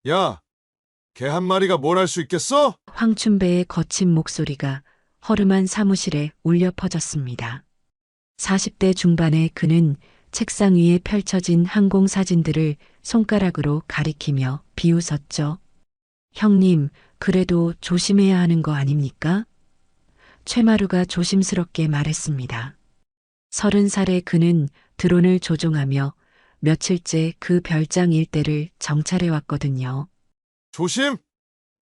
야, 개 한 마리가 뭘 할 수 있겠어? 황춘배의 거친 목소리가 허름한 사무실에 울려 퍼졌습니다. 40대 중반의 그는 책상 위에 펼쳐진 항공 사진들을 손가락으로 가리키며 비웃었죠. 형님, 그래도 조심해야 하는 거 아닙니까? 최마루가 조심스럽게 말했습니다. 30살의 그는 드론을 조종하며 며칠째 그 별장 일대를 정찰해 왔거든요. 조심?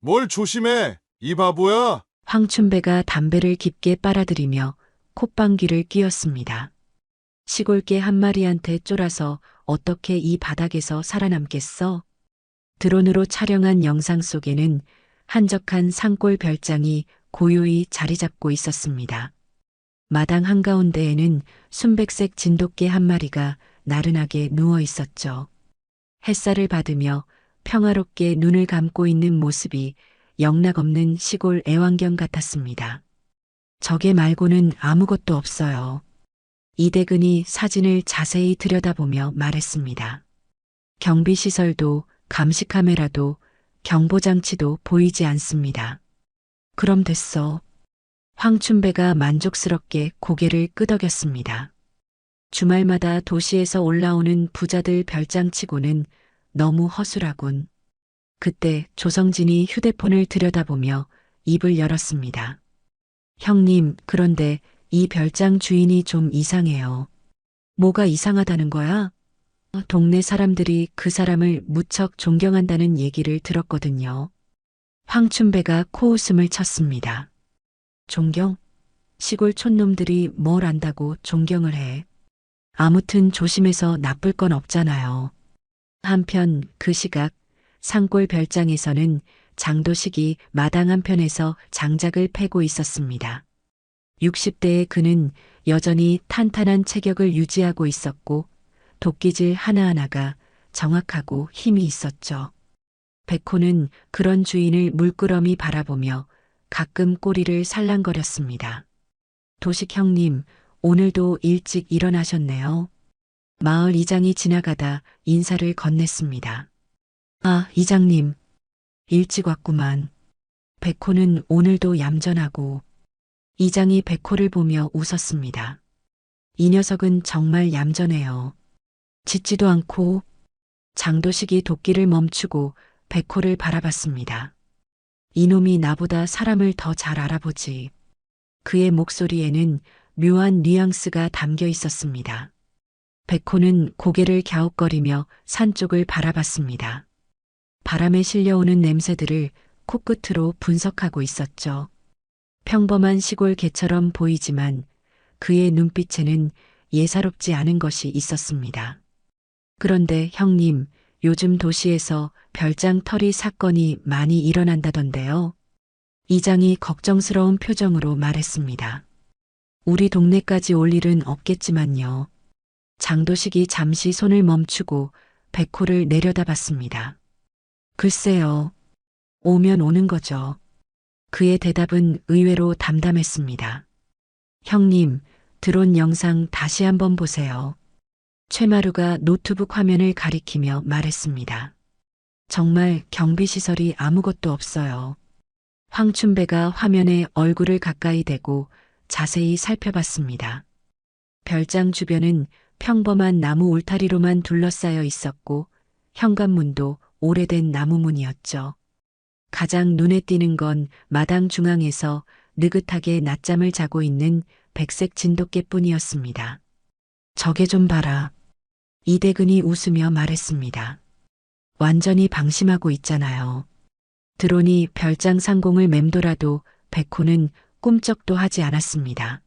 뭘 조심해? 이 바보야. 황춘배가 담배를 깊게 빨아들이며 콧방귀를 뀌었습니다. 시골개 한 마리한테 쫄아서 어떻게 이 바닥에서 살아남겠어? 드론으로 촬영한 영상 속에는 한적한 산골 별장이 고요히 자리 잡고 있었습니다. 마당 한가운데에는 순백색 진돗개 한 마리가 나른하게 누워 있었죠. 햇살을 받으며 평화롭게 눈을 감고 있는 모습이 영락없는 시골 애완견 같았습니다. 저게 말고는 아무것도 없어요. 이대근이 사진을 자세히 들여다보며 말했습니다. 경비시설도 감시카메라도 경보장치도 보이지 않습니다. 그럼 됐어. 황춘배가 만족스럽게 고개를 끄덕였습니다. 주말마다 도시에서 올라오는 부자들 별장치고는 너무 허술하군. 그때 조성진이 휴대폰을 들여다보며 입을 열었습니다. 형님, 그런데 이 별장 주인이 좀 이상해요. 뭐가 이상하다는 거야? 동네 사람들이 그 사람을 무척 존경한다는 얘기를 들었거든요. 황춘배가 코웃음을 쳤습니다. 존경? 시골 촌놈들이 뭘 안다고 존경을 해. 아무튼 조심해서 나쁠 건 없잖아요. 한편 그 시각 산골 별장에서는 장도식이 마당 한편에서 장작을 패고 있었습니다. 60대의 그는 여전히 탄탄한 체격을 유지하고 있었고 도끼질 하나하나가 정확하고 힘이 있었죠. 백호는 그런 주인을 물끄러미 바라보며 가끔 꼬리를 살랑거렸습니다. 도식 형님, 오늘도 일찍 일어나셨네요. 마을 이장이 지나가다 인사를 건넸습니다. 아, 이장님. 일찍 왔구만. 백호는 오늘도 얌전하고 이장이 백호를 보며 웃었습니다. 이 녀석은 정말 얌전해요. 짖지도 않고 장도식이 도끼를 멈추고 백호를 바라봤습니다. 이놈이 나보다 사람을 더 잘 알아보지. 그의 목소리에는 묘한 뉘앙스가 담겨 있었습니다. 백호는 고개를 갸웃거리며 산 쪽을 바라봤습니다. 바람에 실려오는 냄새들을 코끝으로 분석하고 있었죠. 평범한 시골 개처럼 보이지만 그의 눈빛에는 예사롭지 않은 것이 있었습니다. 그런데 형님, 요즘 도시에서 별장 털이 사건이 많이 일어난다던데요. 이장이 걱정스러운 표정으로 말했습니다. 우리 동네까지 올 일은 없겠지만요. 장도식이 잠시 손을 멈추고 백호를 내려다봤습니다. 글쎄요. 오면 오는 거죠. 그의 대답은 의외로 담담했습니다. 형님, 드론 영상 다시 한번 보세요. 최마루가 노트북 화면을 가리키며 말했습니다. 정말 경비시설이 아무것도 없어요. 황춘배가 화면에 얼굴을 가까이 대고 자세히 살펴봤습니다. 별장 주변은 평범한 나무 울타리로만 둘러싸여 있었고 현관문도 오래된 나무문이었죠. 가장 눈에 띄는 건 마당 중앙에서 느긋하게 낮잠을 자고 있는 백색 진돗개뿐이었습니다. 저게 좀 봐라. 이대근이 웃으며 말했습니다. 완전히 방심하고 있잖아요. 드론이 별장 상공을 맴돌아도 백호는 꿈쩍도 하지 않았습니다.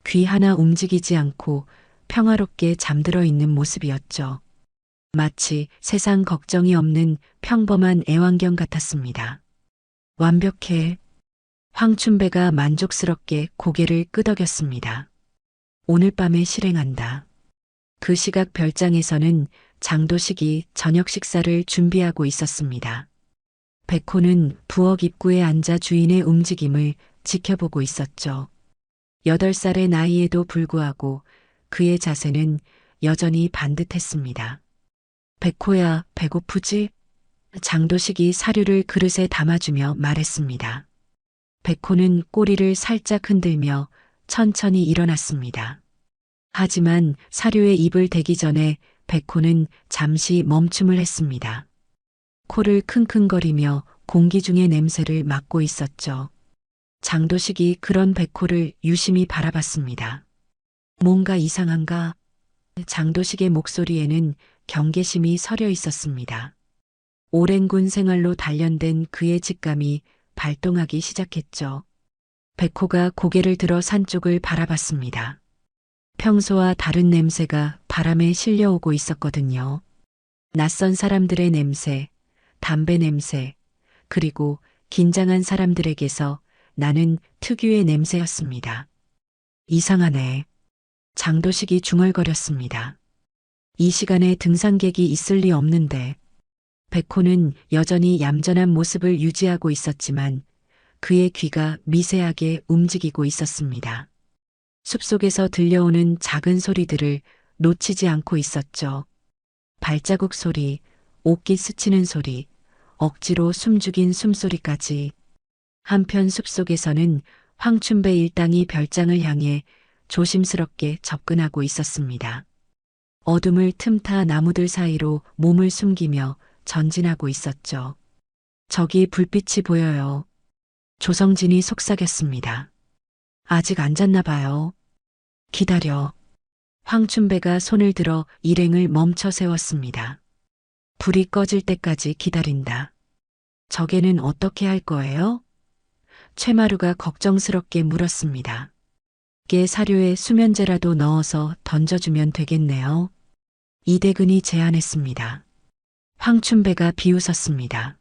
귀 하나 움직이지 않고 평화롭게 잠들어 있는 모습이었죠. 마치 세상 걱정이 없는 평범한 애완견 같았습니다. 완벽해. 황춘배가 만족스럽게 고개를 끄덕였습니다. 오늘 밤에 실행한다. 그 시각 별장에서는 장도식이 저녁 식사를 준비하고 있었습니다. 백호는 부엌 입구에 앉아 주인의 움직임을 지켜보고 있었죠. 8살의 나이에도 불구하고 그의 자세는 여전히 반듯했습니다. 백호야, 배고프지? 장도식이 사료를 그릇에 담아주며 말했습니다. 백호는 꼬리를 살짝 흔들며 천천히 일어났습니다. 하지만 사료에 입을 대기 전에 백호는 잠시 멈춤을 했습니다. 코를 킁킁거리며 공기 중의 냄새를 맡고 있었죠. 장도식이 그런 백호를 유심히 바라봤습니다. 뭔가 이상한가? 장도식의 목소리에는 경계심이 서려 있었습니다. 오랜 군 생활로 단련된 그의 직감이 발동하기 시작했죠. 백호가 고개를 들어 산 쪽을 바라봤습니다. 평소와 다른 냄새가 바람에 실려오고 있었거든요. 낯선 사람들의 냄새, 담배 냄새, 그리고 긴장한 사람들에게서 나는 특유의 냄새였습니다. 이상하네. 장도식이 중얼거렸습니다. 이 시간에 등산객이 있을 리 없는데. 백호는 여전히 얌전한 모습을 유지하고 있었지만 그의 귀가 미세하게 움직이고 있었습니다. 숲속에서 들려오는 작은 소리들을 놓치지 않고 있었죠. 발자국 소리, 옷깃 스치는 소리, 억지로 숨죽인 숨소리까지. 한편 숲속에서는 황춘배 일당이 별장을 향해 조심스럽게 접근하고 있었습니다. 어둠을 틈타 나무들 사이로 몸을 숨기며 전진하고 있었죠. 저기 불빛이 보여요. 조성진이 속삭였습니다. 아직 안 잤나 봐요. 기다려. 황춘배가 손을 들어 일행을 멈춰 세웠습니다. 불이 꺼질 때까지 기다린다. 저게는 어떻게 할 거예요? 최마루가 걱정스럽게 물었습니다. 깨 사료에 수면제라도 넣어서 던져주면 되겠네요. 이대근이 제안했습니다. 황춘배가 비웃었습니다.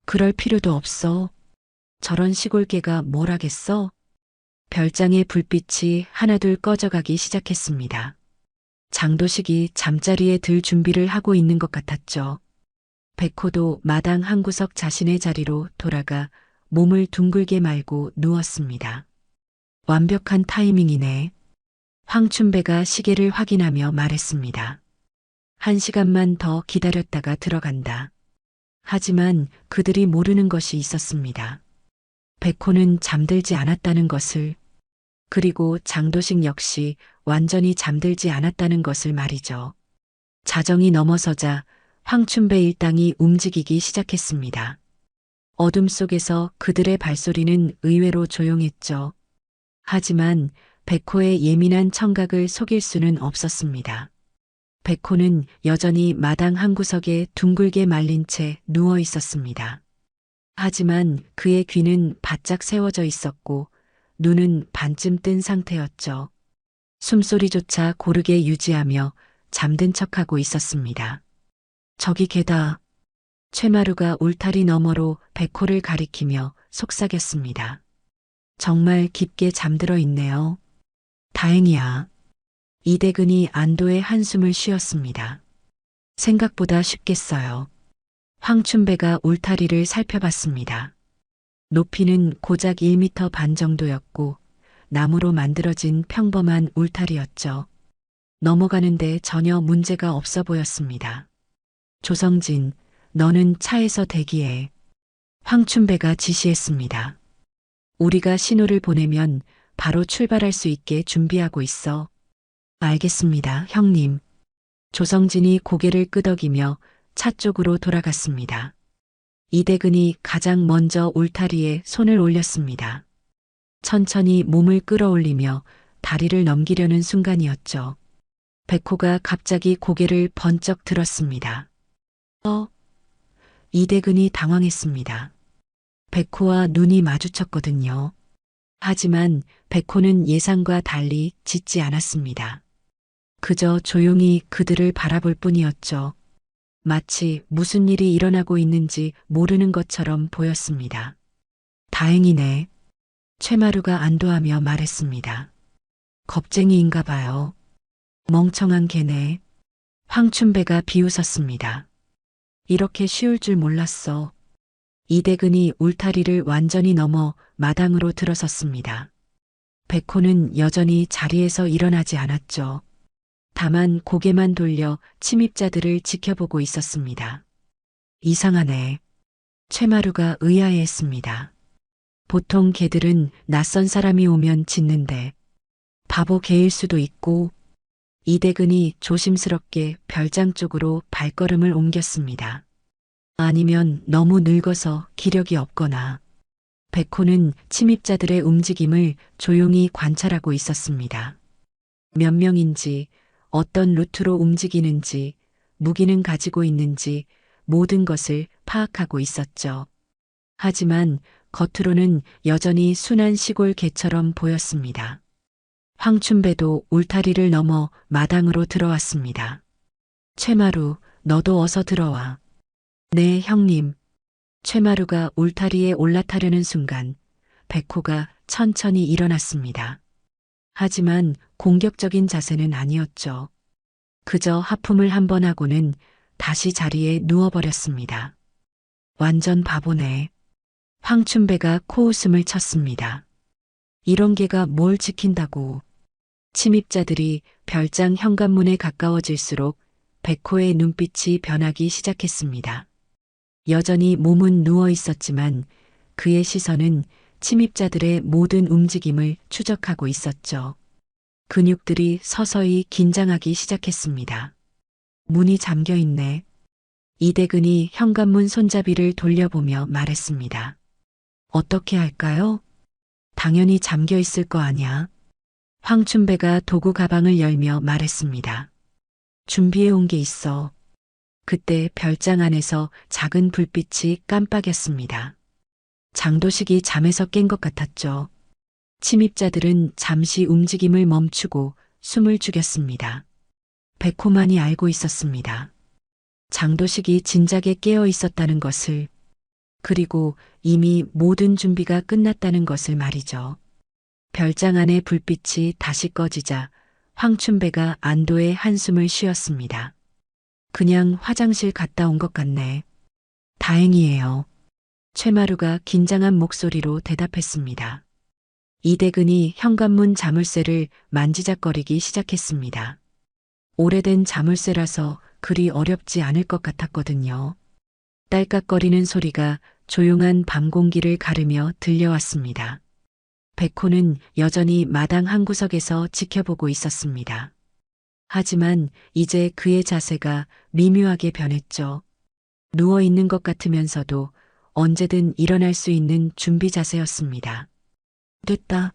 그럴 필요도 없어. 저런 시골개가 뭘 하겠어? 별장의 불빛이 하나둘 꺼져가기 시작했습니다. 장도식이 잠자리에 들 준비를 하고 있는 것 같았죠. 백호도 마당 한 구석 자신의 자리로 돌아가 몸을 둥글게 말고 누웠습니다. 완벽한 타이밍이네. 황춘배가 시계를 확인하며 말했습니다. 1시간만 더 기다렸다가 들어간다. 하지만 그들이 모르는 것이 있었습니다. 백호는 잠들지 않았다는 것을, 그리고 장도식 역시 완전히 잠들지 않았다는 것을 말이죠. 자정이 넘어서자 황춘배 일당이 움직이기 시작했습니다. 어둠 속에서 그들의 발소리는 의외로 조용했죠. 하지만 백호의 예민한 청각을 속일 수는 없었습니다. 백호는 여전히 마당 한 구석에 둥글게 말린 채 누워 있었습니다. 하지만 그의 귀는 바짝 세워져 있었고 눈은 반쯤 뜬 상태였죠. 숨소리조차 고르게 유지하며 잠든 척하고 있었습니다. 저기 개다. 최마루가 울타리 너머로 백호를 가리키며 속삭였습니다. 정말 깊게 잠들어 있네요. 다행이야. 이대근이 안도의 한숨을 쉬었습니다. 생각보다 쉽겠어요. 황춘배가 울타리를 살펴봤습니다. 높이는 고작 1m 반 정도였고 나무로 만들어진 평범한 울타리였죠. 넘어가는데 전혀 문제가 없어 보였습니다. 조성진, 너는 차에서 대기해. 황춘배가 지시했습니다. 우리가 신호를 보내면 바로 출발할 수 있게 준비하고 있어. 알겠습니다, 형님. 조성진이 고개를 끄덕이며 차 쪽으로 돌아갔습니다. 이대근이 가장 먼저 울타리에 손을 올렸습니다. 천천히 몸을 끌어올리며 다리를 넘기려는 순간이었죠. 백호가 갑자기 고개를 번쩍 들었습니다. 이대근이 당황했습니다. 백호와 눈이 마주쳤거든요. 하지만 백호는 예상과 달리 짖지 않았습니다. 그저 조용히 그들을 바라볼 뿐이었죠. 마치 무슨 일이 일어나고 있는지 모르는 것처럼 보였습니다. 다행이네. 최마루가 안도하며 말했습니다. 겁쟁이인가 봐요. 멍청한 개네. 황춘배가 비웃었습니다. 이렇게 쉬울 줄 몰랐어. 이대근이 울타리를 완전히 넘어 마당으로 들어섰습니다. 백호는 여전히 자리에서 일어나지 않았죠. 다만 고개만 돌려 침입자들을 지켜보고 있었습니다. 이상하네. 최마루가 의아해했습니다. 보통 개들은 낯선 사람이 오면 짖는데 바보 개일 수도 있고 이대근이 조심스럽게 별장 쪽으로 발걸음을 옮겼습니다. 아니면 너무 늙어서 기력이 없거나 백호는 침입자들의 움직임을 조용히 관찰하고 있었습니다. 몇 명인지, 어떤 루트로 움직이는지, 무기는 가지고 있는지 모든 것을 파악하고 있었죠. 하지만 겉으로는 여전히 순한 시골 개처럼 보였습니다. 황춘배도 울타리를 넘어 마당으로 들어왔습니다. 최마루, 너도 어서 들어와. 네, 형님. 최마루가 울타리에 올라타려는 순간 백호가 천천히 일어났습니다. 하지만 공격적인 자세는 아니었죠. 그저 하품을 한 번 하고는 다시 자리에 누워버렸습니다. 완전 바보네. 황춘배가 코웃음을 쳤습니다. 이런 개가 뭘 지킨다고. 침입자들이 별장 현관문에 가까워질수록 백호의 눈빛이 변하기 시작했습니다. 여전히 몸은 누워 있었지만 그의 시선은 침입자들의 모든 움직임을 추적하고 있었죠. 근육들이 서서히 긴장하기 시작했습니다. 문이 잠겨 있네. 이대근이 현관문 손잡이를 돌려보며 말했습니다. 어떻게 할까요? 당연히 잠겨 있을 거 아냐. 황춘배가 도구 가방을 열며 말했습니다. 준비해 온 게 있어. 그때 별장 안에서 작은 불빛이 깜빡였습니다. 장도식이 잠에서 깬 것 같았죠. 침입자들은 잠시 움직임을 멈추고 숨을 죽였습니다. 백호만이 알고 있었습니다. 장도식이 진작에 깨어 있었다는 것을, 그리고 이미 모든 준비가 끝났다는 것을 말이죠. 별장 안의 불빛이 다시 꺼지자 황춘배가 안도의 한숨을 쉬었습니다. 그냥 화장실 갔다 온 것 같네. 다행이에요. 최마루가 긴장한 목소리로 대답했습니다. 이대근이 현관문 자물쇠를 만지작거리기 시작했습니다. 오래된 자물쇠라서 그리 어렵지 않을 것 같았거든요. 딸깍거리는 소리가 조용한 밤 공기를 가르며 들려왔습니다. 백호는 여전히 마당 한 구석에서 지켜보고 있었습니다. 하지만 이제 그의 자세가 미묘하게 변했죠. 누워 있는 것 같으면서도 언제든 일어날 수 있는 준비 자세였습니다. 됐다.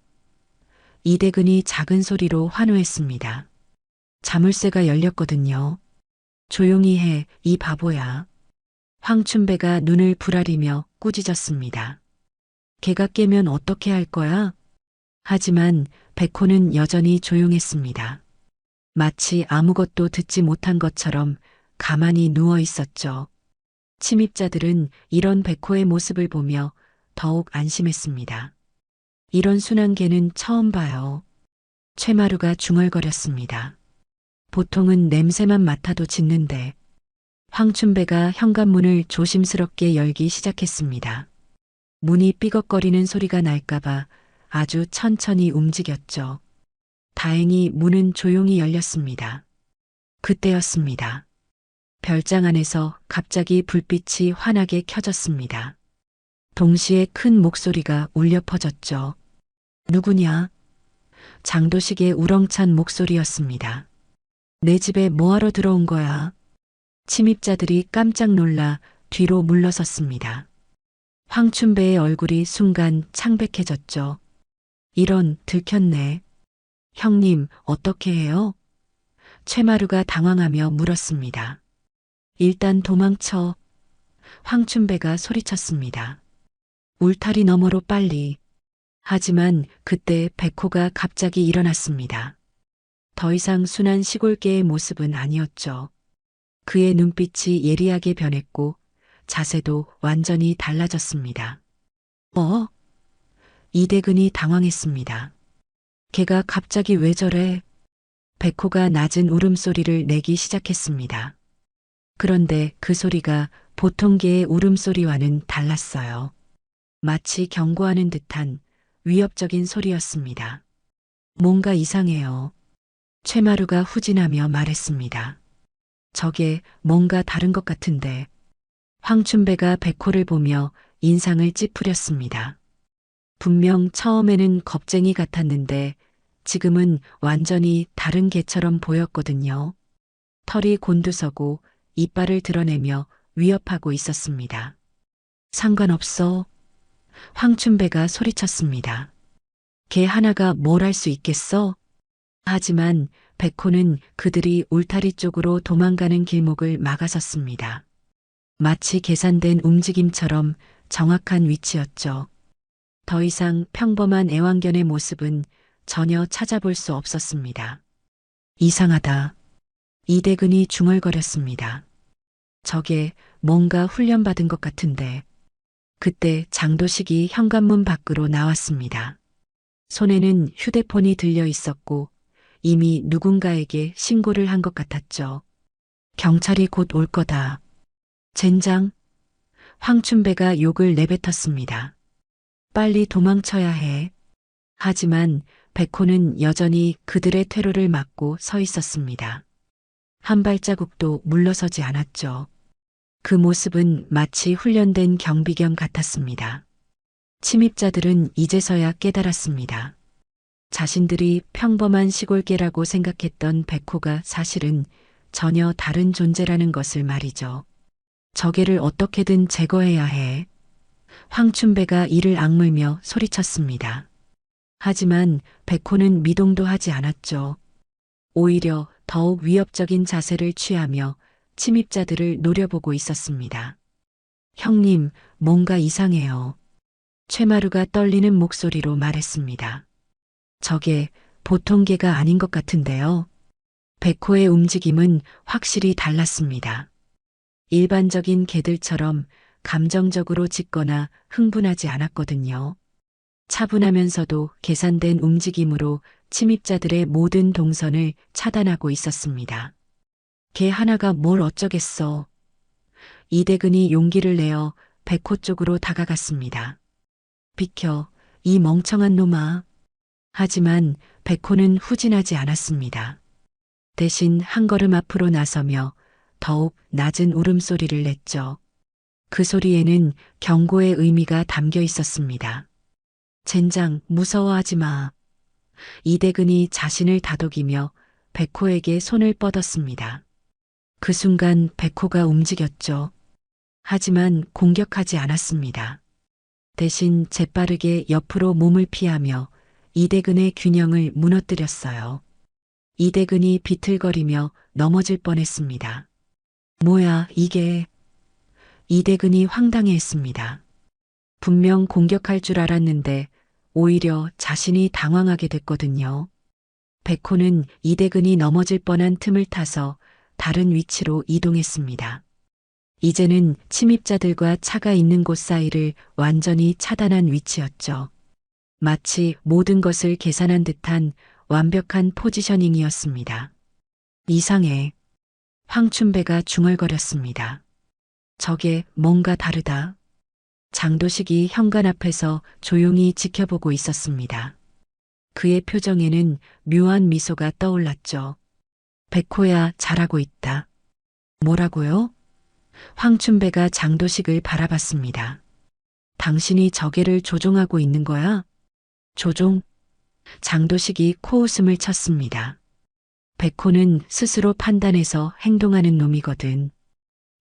이대근이 작은 소리로 환호했습니다. 자물쇠가 열렸거든요. 조용히 해, 이 바보야. 황춘배가 눈을 부라리며 꾸짖었습니다. 개가 깨면 어떻게 할 거야? 하지만 백호는 여전히 조용했습니다. 마치 아무것도 듣지 못한 것처럼 가만히 누워 있었죠. 침입자들은 이런 백호의 모습을 보며 더욱 안심했습니다. 이런 순한 개는 처음 봐요. 최마루가 중얼거렸습니다. 보통은 냄새만 맡아도 짖는데. 황춘배가 현관문을 조심스럽게 열기 시작했습니다. 문이 삐걱거리는 소리가 날까봐 아주 천천히 움직였죠. 다행히 문은 조용히 열렸습니다. 그때였습니다. 별장 안에서 갑자기 불빛이 환하게 켜졌습니다. 동시에 큰 목소리가 울려 퍼졌죠. 누구냐? 장도식의 우렁찬 목소리였습니다. 내 집에 뭐하러 들어온 거야? 침입자들이 깜짝 놀라 뒤로 물러섰습니다. 황춘배의 얼굴이 순간 창백해졌죠. 이런, 들켰네. 형님, 어떻게 해요? 최마루가 당황하며 물었습니다. 일단 도망쳐. 황춘배가 소리쳤습니다. 울타리 너머로 빨리. 하지만 그때 백호가 갑자기 일어났습니다. 더 이상 순한 시골개의 모습은 아니었죠. 그의 눈빛이 예리하게 변했고 자세도 완전히 달라졌습니다. 이대근이 당황했습니다. 걔가 갑자기 왜 저래? 백호가 낮은 울음소리를 내기 시작했습니다. 그런데 그 소리가 보통 개의 울음소리와는 달랐어요. 마치 경고하는 듯한 위협적인 소리였습니다. 뭔가 이상해요. 최마루가 후진하며 말했습니다. 저게 뭔가 다른 것 같은데. 황춘배가 백호를 보며 인상을 찌푸렸습니다. 분명 처음에는 겁쟁이 같았는데 지금은 완전히 다른 개처럼 보였거든요. 털이 곤두서고 이빨을 드러내며 위협하고 있었습니다. 상관없어. 황춘배가 소리쳤습니다. 개 하나가 뭘 할 수 있겠어? 하지만 백호는 그들이 울타리 쪽으로 도망가는 길목을 막아섰습니다. 마치 계산된 움직임처럼 정확한 위치였죠. 더 이상 평범한 애완견의 모습은 전혀 찾아볼 수 없었습니다. 이상하다. 이대근이 중얼거렸습니다. 저게 뭔가 훈련받은 것 같은데. 그때 장도식이 현관문 밖으로 나왔습니다. 손에는 휴대폰이 들려 있었고 이미 누군가에게 신고를 한 것 같았죠. 경찰이 곧 올 거다. 젠장. 황춘배가 욕을 내뱉었습니다. 빨리 도망쳐야 해. 하지만 백호는 여전히 그들의 퇴로를 막고 서 있었습니다. 한 발자국도 물러서지 않았죠. 그 모습은 마치 훈련된 경비견 같았습니다. 침입자들은 이제서야 깨달았습니다. 자신들이 평범한 시골개라고 생각했던 백호가 사실은 전혀 다른 존재라는 것을 말이죠. 저 개를 어떻게든 제거해야 해. 황춘배가 이를 악물며 소리쳤습니다. 하지만 백호는 미동도 하지 않았죠. 오히려 더욱 위협적인 자세를 취하며 침입자들을 노려보고 있었습니다. 형님, 뭔가 이상해요. 최마루가 떨리는 목소리로 말했습니다. 저게 보통 개가 아닌 것 같은데요. 백호의 움직임은 확실히 달랐습니다. 일반적인 개들처럼 감정적으로 짖거나 흥분하지 않았거든요. 차분하면서도 계산된 움직임으로 침입자들의 모든 동선을 차단하고 있었습니다. 개 하나가 뭘 어쩌겠어. 이대근이 용기를 내어 백호 쪽으로 다가갔습니다. 비켜, 이 멍청한 놈아. 하지만 백호는 후진하지 않았습니다. 대신 한 걸음 앞으로 나서며 더욱 낮은 울음소리를 냈죠. 그 소리에는 경고의 의미가 담겨 있었습니다. 젠장, 무서워하지 마. 이대근이 자신을 다독이며 백호에게 손을 뻗었습니다. 그 순간 백호가 움직였죠. 하지만 공격하지 않았습니다. 대신 재빠르게 옆으로 몸을 피하며 이대근의 균형을 무너뜨렸어요. 이대근이 비틀거리며 넘어질 뻔했습니다. 뭐야, 이게. 이대근이 황당해했습니다. 분명 공격할 줄 알았는데 오히려 자신이 당황하게 됐거든요. 백호는 이대근이 넘어질 뻔한 틈을 타서 다른 위치로 이동했습니다. 이제는 침입자들과 차가 있는 곳 사이를 완전히 차단한 위치였죠. 마치 모든 것을 계산한 듯한 완벽한 포지셔닝이었습니다. 이상해. 황춘배가 중얼거렸습니다. 저게 뭔가 다르다. 장도식이 현관 앞에서 조용히 지켜보고 있었습니다. 그의 표정에는 묘한 미소가 떠올랐죠. 백호야, 잘하고 있다. 뭐라고요? 황춘배가 장도식을 바라봤습니다. 당신이 저게를 조종하고 있는 거야? 조종? 장도식이 코웃음을 쳤습니다. 백호는 스스로 판단해서 행동하는 놈이거든.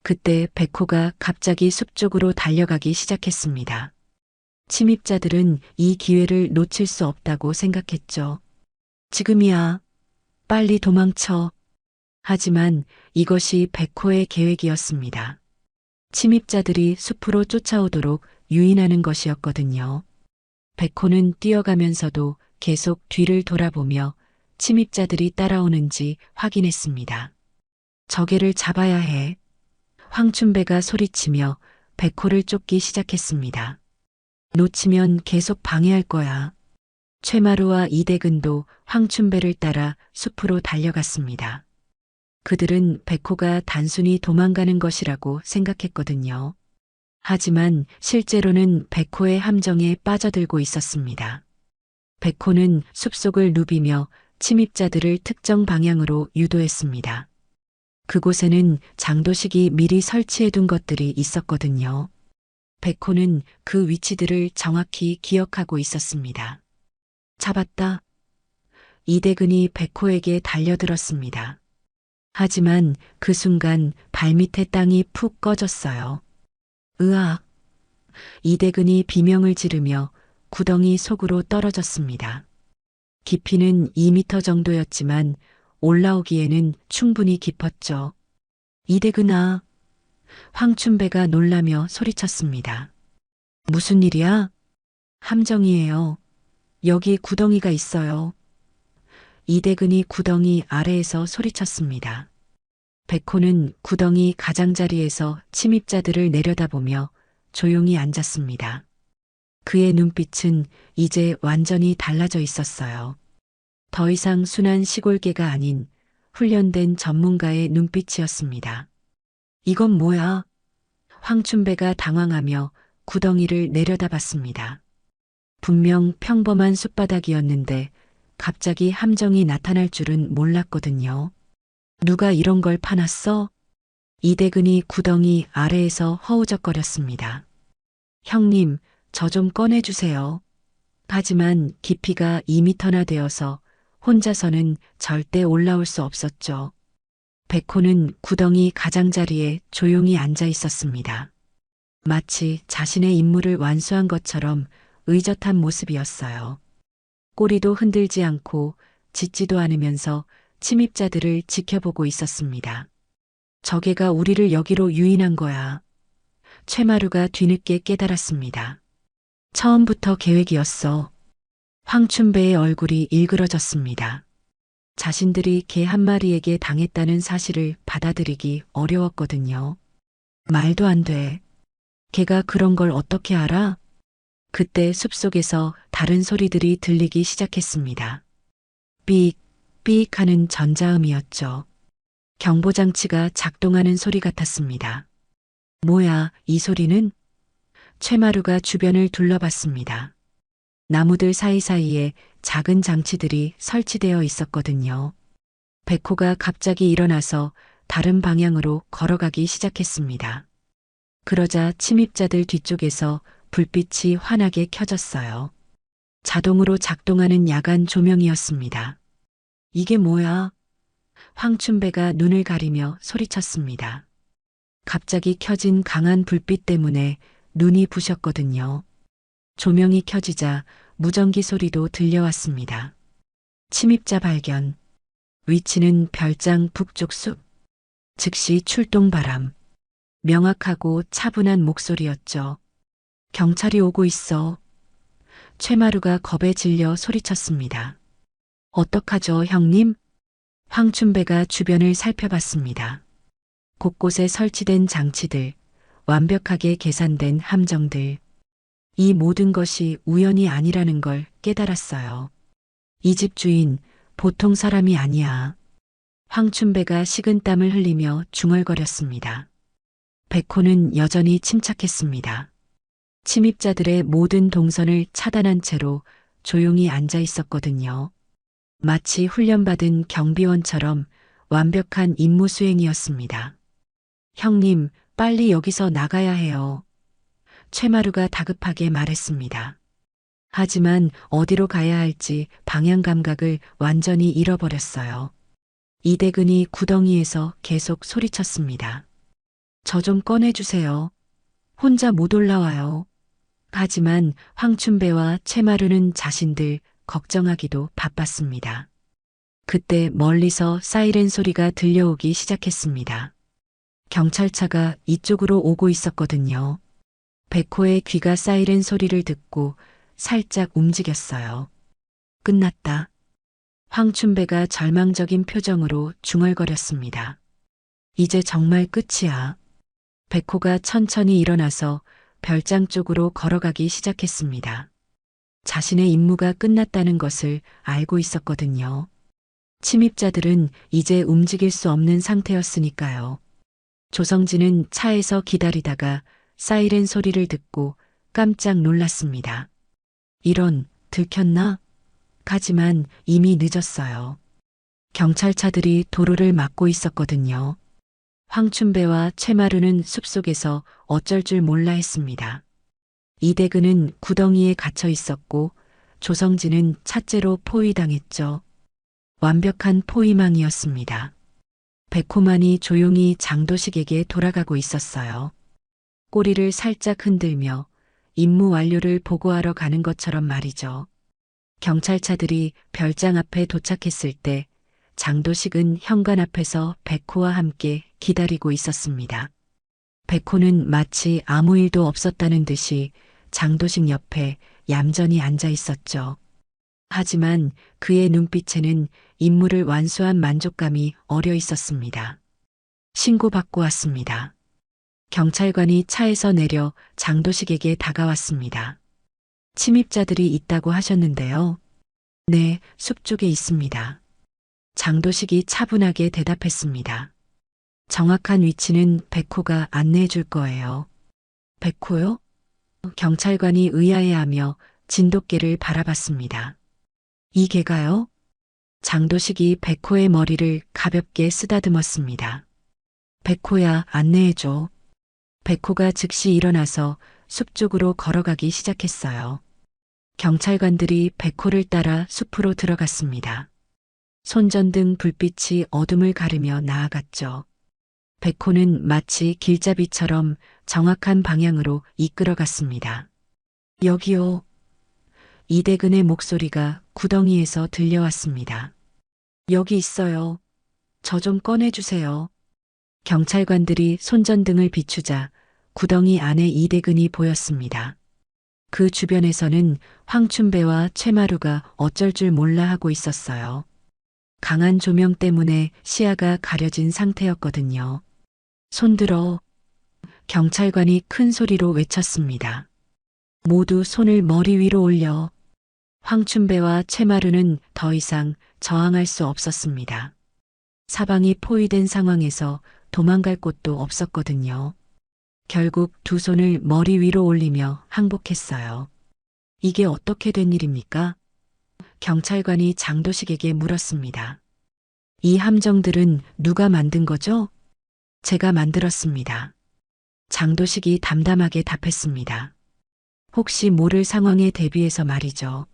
그때 백호가 갑자기 숲 쪽으로 달려가기 시작했습니다. 침입자들은 이 기회를 놓칠 수 없다고 생각했죠. 지금이야. 빨리 도망쳐. 하지만 이것이 백호의 계획이었습니다. 침입자들이 숲으로 쫓아오도록 유인하는 것이었거든요. 백호는 뛰어가면서도 계속 뒤를 돌아보며 침입자들이 따라오는지 확인했습니다. 저개를 잡아야 해. 황춘배가 소리치며 백호를 쫓기 시작했습니다. 놓치면 계속 방해할 거야. 최마루와 이대근도 황춘배를 따라 숲으로 달려갔습니다. 그들은 백호가 단순히 도망가는 것이라고 생각했거든요. 하지만 실제로는 백호의 함정에 빠져들고 있었습니다. 백호는 숲속을 누비며 침입자들을 특정 방향으로 유도했습니다. 그곳에는 장도식이 미리 설치해둔 것들이 있었거든요. 백호는 그 위치들을 정확히 기억하고 있었습니다. 잡았다. 이대근이 백호에게 달려들었습니다. 하지만 그 순간 발밑에 땅이 푹 꺼졌어요. 으악! 이대근이 비명을 지르며 구덩이 속으로 떨어졌습니다. 깊이는 2미터 정도였지만 올라오기에는 충분히 깊었죠. 이대근아! 황춘배가 놀라며 소리쳤습니다. 무슨 일이야? 함정이에요. 여기 구덩이가 있어요. 이대근이 구덩이 아래에서 소리쳤습니다. 백호는 구덩이 가장자리에서 침입자들을 내려다보며 조용히 앉았습니다. 그의 눈빛은 이제 완전히 달라져 있었어요. 더 이상 순한 시골개가 아닌 훈련된 전문가의 눈빛이었습니다. 이건 뭐야? 황춘배가 당황하며 구덩이를 내려다봤습니다. 분명 평범한 숲바닥이었는데 갑자기 함정이 나타날 줄은 몰랐거든요. 누가 이런 걸 파놨어? 이대근이 구덩이 아래에서 허우적거렸습니다. 형님, 저 좀 꺼내주세요. 하지만 깊이가 2미터나 되어서 혼자서는 절대 올라올 수 없었죠. 백호는 구덩이 가장자리에 조용히 앉아 있었습니다. 마치 자신의 임무를 완수한 것처럼 의젓한 모습이었어요. 꼬리도 흔들지 않고 짖지도 않으면서 침입자들을 지켜보고 있었습니다. 저게가 우리를 여기로 유인한 거야. 최마루가 뒤늦게 깨달았습니다. 처음부터 계획이었어. 황춘배의 얼굴이 일그러졌습니다. 자신들이 개 한 마리에게 당했다는 사실을 받아들이기 어려웠거든요. 말도 안 돼. 개가 그런 걸 어떻게 알아? 그때 숲속에서 다른 소리들이 들리기 시작했습니다. 삑, 삑 하는 전자음이었죠. 경보장치가 작동하는 소리 같았습니다. 뭐야, 이 소리는? 최마루가 주변을 둘러봤습니다. 나무들 사이사이에 작은 장치들이 설치되어 있었거든요. 백호가 갑자기 일어나서 다른 방향으로 걸어가기 시작했습니다. 그러자 침입자들 뒤쪽에서 불빛이 환하게 켜졌어요. 자동으로 작동하는 야간 조명이었습니다. 이게 뭐야? 황춘배가 눈을 가리며 소리쳤습니다. 갑자기 켜진 강한 불빛 때문에 눈이 부셨거든요. 조명이 켜지자 무전기 소리도 들려왔습니다. 침입자 발견. 위치는 별장 북쪽 숲. 즉시 출동 바람. 명확하고 차분한 목소리였죠. 경찰이 오고 있어. 최마루가 겁에 질려 소리쳤습니다. 어떡하죠, 형님? 황춘배가 주변을 살펴봤습니다. 곳곳에 설치된 장치들, 완벽하게 계산된 함정들. 이 모든 것이 우연이 아니라는 걸 깨달았어요. 이 집 주인, 보통 사람이 아니야. 황춘배가 식은땀을 흘리며 중얼거렸습니다. 백호는 여전히 침착했습니다. 침입자들의 모든 동선을 차단한 채로 조용히 앉아 있었거든요. 마치 훈련받은 경비원처럼 완벽한 임무 수행이었습니다. 형님, 빨리 여기서 나가야 해요. 최마루가 다급하게 말했습니다. 하지만 어디로 가야 할지 방향 감각을 완전히 잃어버렸어요. 이대근이 구덩이에서 계속 소리쳤습니다. 저 좀 꺼내주세요. 혼자 못 올라와요. 하지만 황춘배와 최마루는 자신들 걱정하기도 바빴습니다. 그때 멀리서 사이렌 소리가 들려오기 시작했습니다. 경찰차가 이쪽으로 오고 있었거든요. 백호의 귀가 사이렌 소리를 듣고 살짝 움직였어요. 끝났다. 황춘배가 절망적인 표정으로 중얼거렸습니다. 이제 정말 끝이야. 백호가 천천히 일어나서 별장 쪽으로 걸어가기 시작했습니다. 자신의 임무가 끝났다는 것을 알고 있었거든요. 침입자들은 이제 움직일 수 없는 상태였으니까요. 조성진은 차에서 기다리다가 사이렌 소리를 듣고 깜짝 놀랐습니다. 이런, 들켰나? 하지만 이미 늦었어요. 경찰차들이 도로를 막고 있었거든요. 황춘배와 최마루는 숲속에서 어쩔 줄 몰라 했습니다. 이대근은 구덩이에 갇혀 있었고 조성진은 찻째로 포위당했죠. 완벽한 포위망이었습니다. 백호만이 조용히 장도식에게 돌아가고 있었어요. 꼬리를 살짝 흔들며 임무 완료를 보고하러 가는 것처럼 말이죠. 경찰차들이 별장 앞에 도착했을 때 장도식은 현관 앞에서 백호와 함께 기다리고 있었습니다. 백호는 마치 아무 일도 없었다는 듯이 장도식 옆에 얌전히 앉아 있었죠. 하지만 그의 눈빛에는 임무를 완수한 만족감이 어려 있었습니다. 신고받고 왔습니다. 경찰관이 차에서 내려 장도식에게 다가왔습니다. 침입자들이 있다고 하셨는데요. 네, 숲 쪽에 있습니다. 장도식이 차분하게 대답했습니다. 정확한 위치는 백호가 안내해 줄 거예요. 백호요? 경찰관이 의아해하며 진돗개를 바라봤습니다. 이 개가요? 장도식이 백호의 머리를 가볍게 쓰다듬었습니다. 백호야, 안내해줘. 백호가 즉시 일어나서 숲 쪽으로 걸어가기 시작했어요. 경찰관들이 백호를 따라 숲으로 들어갔습니다. 손전등 불빛이 어둠을 가르며 나아갔죠. 백호는 마치 길잡이처럼 정확한 방향으로 이끌어갔습니다. 여기요. 이대근의 목소리가 구덩이에서 들려왔습니다. 여기 있어요. 저 좀 꺼내주세요. 경찰관들이 손전등을 비추자 구덩이 안에 이대근이 보였습니다. 그 주변에서는 황춘배와 최마루가 어쩔 줄 몰라 하고 있었어요. 강한 조명 때문에 시야가 가려진 상태였거든요. 손들어. 경찰관이 큰 소리로 외쳤습니다. 모두 손을 머리 위로 올려. 황춘배와 최마루는 더 이상 저항할 수 없었습니다. 사방이 포위된 상황에서 도망갈 곳도 없었거든요. 결국 두 손을 머리 위로 올리며 항복했어요. 이게 어떻게 된 일입니까? 경찰관이 장도식에게 물었습니다. 이 함정들은 누가 만든 거죠? 제가 만들었습니다. 장도식이 담담하게 답했습니다. 혹시 모를 상황에 대비해서 말이죠.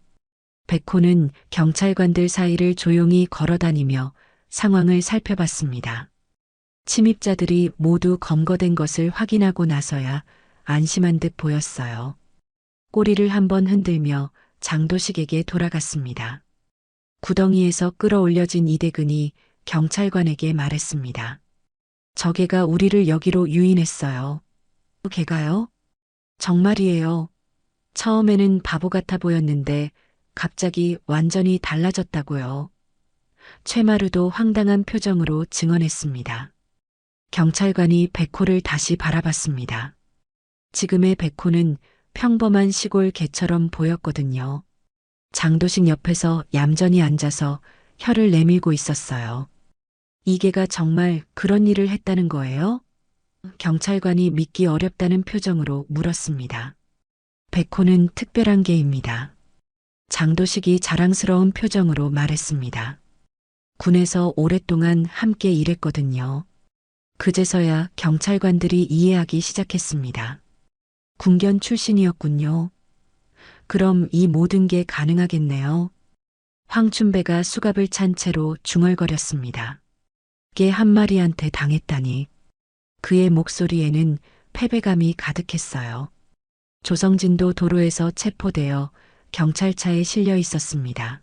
백호는 경찰관들 사이를 조용히 걸어다니며 상황을 살펴봤습니다. 침입자들이 모두 검거된 것을 확인하고 나서야 안심한 듯 보였어요. 꼬리를 한번 흔들며 장도식에게 돌아갔습니다. 구덩이에서 끌어올려진 이대근이 경찰관에게 말했습니다. 저 개가 우리를 여기로 유인했어요. 개가요? 정말이에요. 처음에는 바보 같아 보였는데 갑자기 완전히 달라졌다고요. 최마루도 황당한 표정으로 증언했습니다. 경찰관이 백호를 다시 바라봤습니다. 지금의 백호는 평범한 시골 개처럼 보였거든요. 장도식 옆에서 얌전히 앉아서 혀를 내밀고 있었어요. 이 개가 정말 그런 일을 했다는 거예요? 경찰관이 믿기 어렵다는 표정으로 물었습니다. 백호는 특별한 개입니다. 장도식이 자랑스러운 표정으로 말했습니다. 군에서 오랫동안 함께 일했거든요. 그제서야 경찰관들이 이해하기 시작했습니다. 군견 출신이었군요. 그럼 이 모든 게 가능하겠네요. 황춘배가 수갑을 찬 채로 중얼거렸습니다. 개 한 마리한테 당했다니. 그의 목소리에는 패배감이 가득했어요. 조성진도 도로에서 체포되어 경찰차에 실려 있었습니다.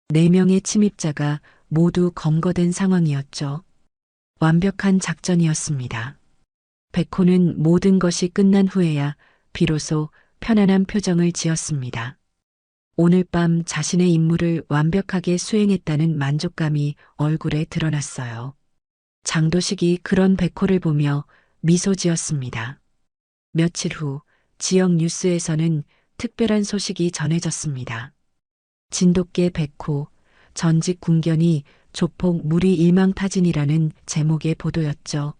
4명의 침입자가 모두 검거된 상황이었죠. 완벽한 작전이었습니다. 백호는 모든 것이 끝난 후에야 비로소 편안한 표정을 지었습니다. 오늘 밤 자신의 임무를 완벽하게 수행했다는 만족감이 얼굴에 드러났어요. 장도식이 그런 백호를 보며 미소 지었습니다. 며칠 후 지역 뉴스에서는 특별한 소식이 전해졌습니다. 진돗개 백호, 전직 군견이 조폭 무리 일망타진이라는 제목의 보도였죠.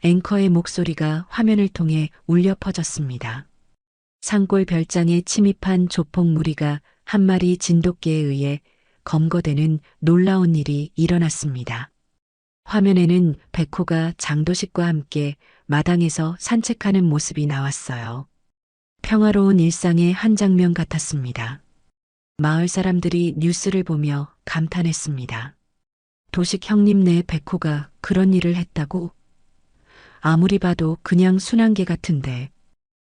앵커의 목소리가 화면을 통해 울려 퍼졌습니다. 산골 별장에 침입한 조폭 무리가 한 마리 진돗개에 의해 검거되는 놀라운 일이 일어났습니다. 화면에는 백호가 장도식과 함께 마당에서 산책하는 모습이 나왔어요. 평화로운 일상의 한 장면 같았습니다. 마을 사람들이 뉴스를 보며 감탄했습니다. 도식 형님네 백호가 그런 일을 했다고? 아무리 봐도 그냥 순한 개 같은데.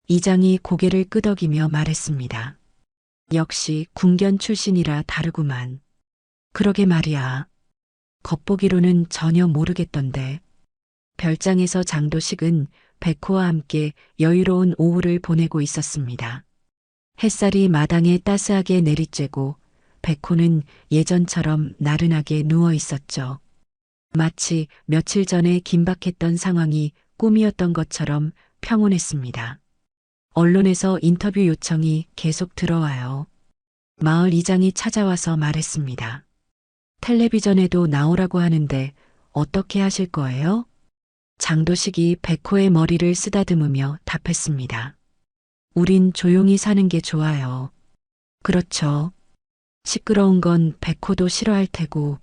이장이 고개를 끄덕이며 말했습니다. 역시 군견 출신이라 다르구만. 그러게 말이야. 겉보기로는 전혀 모르겠던데. 별장에서 장도식은 백호와 함께 여유로운 오후를 보내고 있었습니다. 햇살이 마당에 따스하게 내리쬐고 백호는 예전처럼 나른하게 누워 있었죠. 마치 며칠 전에 긴박했던 상황이 꿈이었던 것처럼 평온했습니다. 언론에서 인터뷰 요청이 계속 들어와요. 마을 이장이 찾아와서 말했습니다. 텔레비전에도 나오라고 하는데 어떻게 하실 거예요? 장도식이 백호의 머리를 쓰다듬으며 답했습니다. 우린 조용히 사는 게 좋아요. 그렇죠. 시끄러운 건 백호도 싫어할 테고.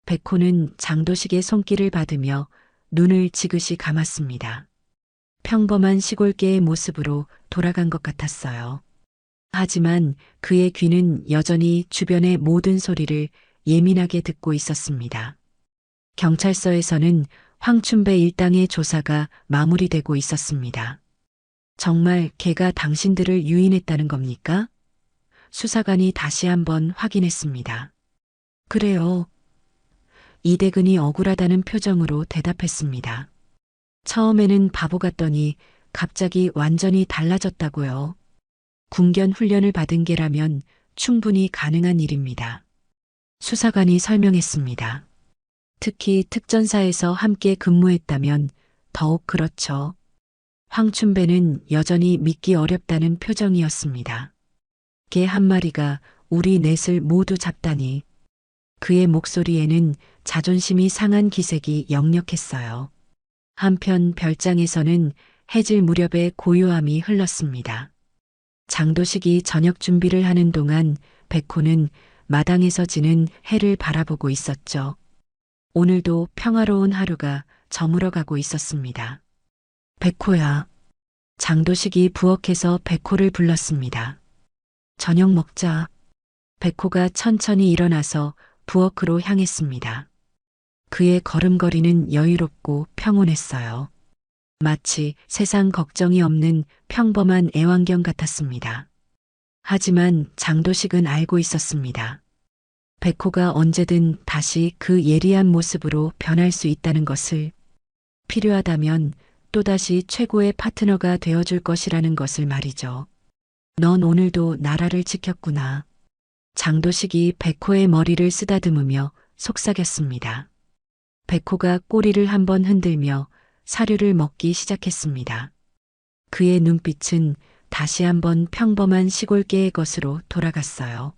백호는 장도식의 손길을 받으며 눈을 지그시 감았습니다. 평범한 시골개의 모습으로 돌아간 것 같았어요. 하지만 그의 귀는 여전히 주변의 모든 소리를 예민하게 듣고 있었습니다. 경찰서에서는 황춘배 일당의 조사가 마무리되고 있었습니다. 정말 걔가 당신들을 유인했다는 겁니까? 수사관이 다시 한번 확인했습니다. 그래요. 이대근이 억울하다는 표정으로 대답했습니다. 처음에는 바보 같더니 갑자기 완전히 달라졌다고요. 군견 훈련을 받은 게라면 충분히 가능한 일입니다. 수사관이 설명했습니다. 특히 특전사에서 함께 근무했다면 더욱 그렇죠. 황춘배는 여전히 믿기 어렵다는 표정이었습니다. 개 한 마리가 우리 넷을 모두 잡다니. 그의 목소리에는 자존심이 상한 기색이 역력했어요. 한편 별장에서는 해질 무렵에 고요함이 흘렀습니다. 장도식이 저녁 준비를 하는 동안 백호는 마당에서 지는 해를 바라보고 있었죠. 오늘도 평화로운 하루가 저물어가고 있었습니다. 백호야. 장도식이 부엌에서 백호를 불렀습니다. 저녁 먹자. 백호가 천천히 일어나서 부엌으로 향했습니다. 그의 걸음걸이는 여유롭고 평온했어요. 마치 세상 걱정이 없는 평범한 애완견 같았습니다. 하지만 장도식은 알고 있었습니다. 백호가 언제든 다시 그 예리한 모습으로 변할 수 있다는 것을, 필요하다면 또다시 최고의 파트너가 되어줄 것이라는 것을 말이죠. 넌 오늘도 나라를 지켰구나. 장도식이 백호의 머리를 쓰다듬으며 속삭였습니다. 백호가 꼬리를 한번 흔들며 사료를 먹기 시작했습니다. 그의 눈빛은 다시 한번 평범한 시골개의 것으로 돌아갔어요.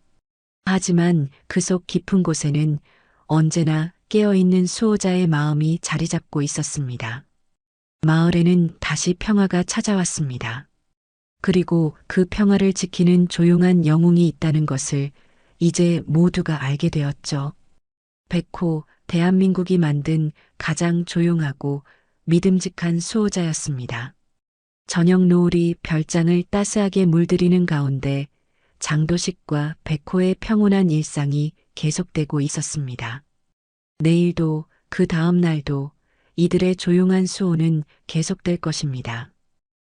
하지만 그 속 깊은 곳에는 언제나 깨어있는 수호자의 마음이 자리 잡고 있었습니다. 마을에는 다시 평화가 찾아왔습니다. 그리고 그 평화를 지키는 조용한 영웅이 있다는 것을 이제 모두가 알게 되었죠. 백호, 대한민국이 만든 가장 조용하고 믿음직한 수호자였습니다. 저녁 노을이 별장을 따스하게 물들이는 가운데 장도식과 백호의 평온한 일상이 계속되고 있었습니다. 내일도 그 다음 날도 이들의 조용한 수호는 계속될 것입니다.